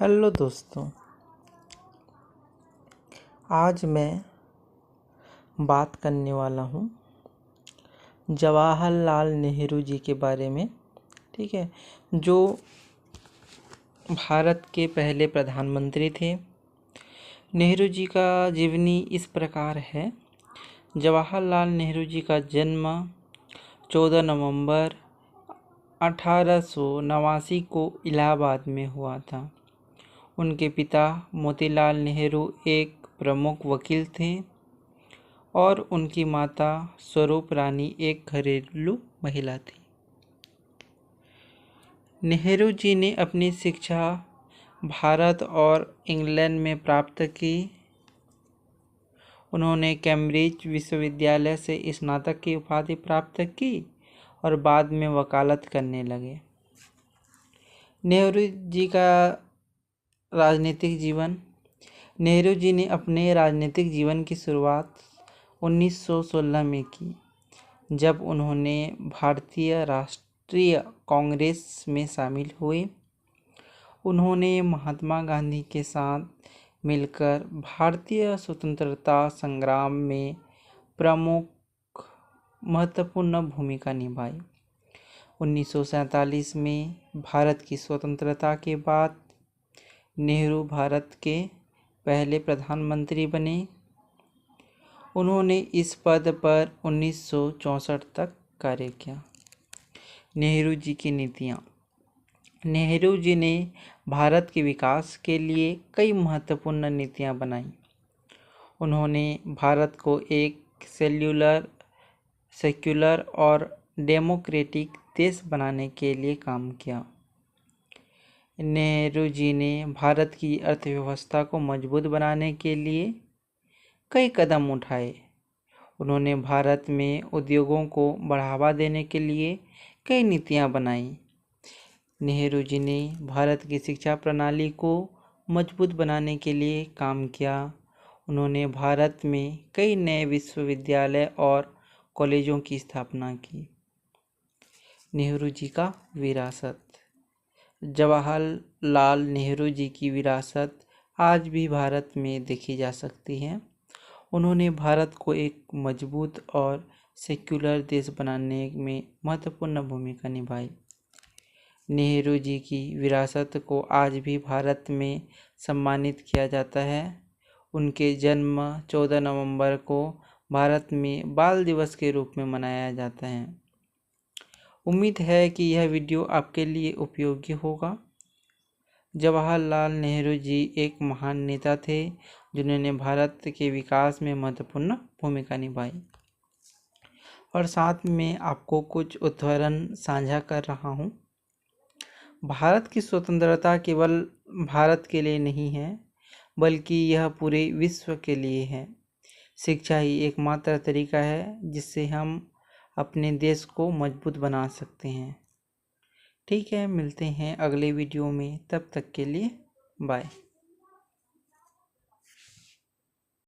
Hello दोस्तों, आज मैं बात करने वाला हूँ जवाहरलाल नेहरू जी के बारे में। ठीक है, जो भारत के पहले प्रधानमंत्री थे। नेहरू जी का जीवनी इस प्रकार है। जवाहरलाल नेहरू जी का जन्म 14 नवंबर 1889 को इलाहाबाद में हुआ था। उनके पिता मोतीलाल नेहरू एक प्रमुख वकील थे और उनकी माता स्वरूप रानी एक घरेलू महिला थी। नेहरू जी ने अपनी शिक्षा भारत और इंग्लैंड में प्राप्त की। उन्होंने कैम्ब्रिज विश्वविद्यालय से स्नातक की उपाधि प्राप्त की और बाद में वकालत करने लगे। नेहरू जी का राजनीतिक जीवन। नेहरू जी ने अपने राजनीतिक जीवन की शुरुआत 1916 में की, जब उन्होंने भारतीय राष्ट्रीय कांग्रेस में शामिल हुए। उन्होंने महात्मा गांधी के साथ मिलकर भारतीय स्वतंत्रता संग्राम में प्रमुख महत्वपूर्ण भूमिका निभाई। 1947 में भारत की स्वतंत्रता के बाद नेहरू भारत के पहले प्रधानमंत्री बने। उन्होंने इस पद पर 1964 तक कार्य किया। नेहरू जी की नीतियाँ। नेहरू जी ने भारत के विकास के लिए कई महत्वपूर्ण नीतियाँ बनाई। उन्होंने भारत को एक सेक्युलर और डेमोक्रेटिक देश बनाने के लिए काम किया। नेहरू जी ने भारत की अर्थव्यवस्था को मजबूत बनाने के लिए कई कदम उठाए। उन्होंने भारत में उद्योगों को बढ़ावा देने के लिए कई नीतियाँ बनाई। नेहरू जी ने भारत की शिक्षा प्रणाली को मजबूत बनाने के लिए काम किया। उन्होंने भारत में कई नए विश्वविद्यालय और कॉलेजों की स्थापना की। नेहरू जी का विरासत। जवाहरलाल नेहरू जी की विरासत आज भी भारत में देखी जा सकती है। उन्होंने भारत को एक मजबूत और सेक्युलर देश बनाने में महत्वपूर्ण भूमिका निभाई। नेहरू जी की विरासत को आज भी भारत में सम्मानित किया जाता है। उनके जन्म 14 नवंबर को भारत में बाल दिवस के रूप में मनाया जाता है। उम्मीद है कि यह वीडियो आपके लिए उपयोगी होगा। जवाहरलाल नेहरू जी एक महान नेता थे जिन्होंने भारत के विकास में महत्वपूर्ण भूमिका निभाई। और साथ में आपको कुछ उदाहरण साझा कर रहा हूँ। भारत की स्वतंत्रता केवल भारत के लिए नहीं है, बल्कि यह पूरे विश्व के लिए है। शिक्षा ही एकमात्र तरीका है जिससे हम अपने देश को मजबूत बना सकते हैं। ठीक है, मिलते हैं अगले वीडियो में। तब तक के लिए बाय।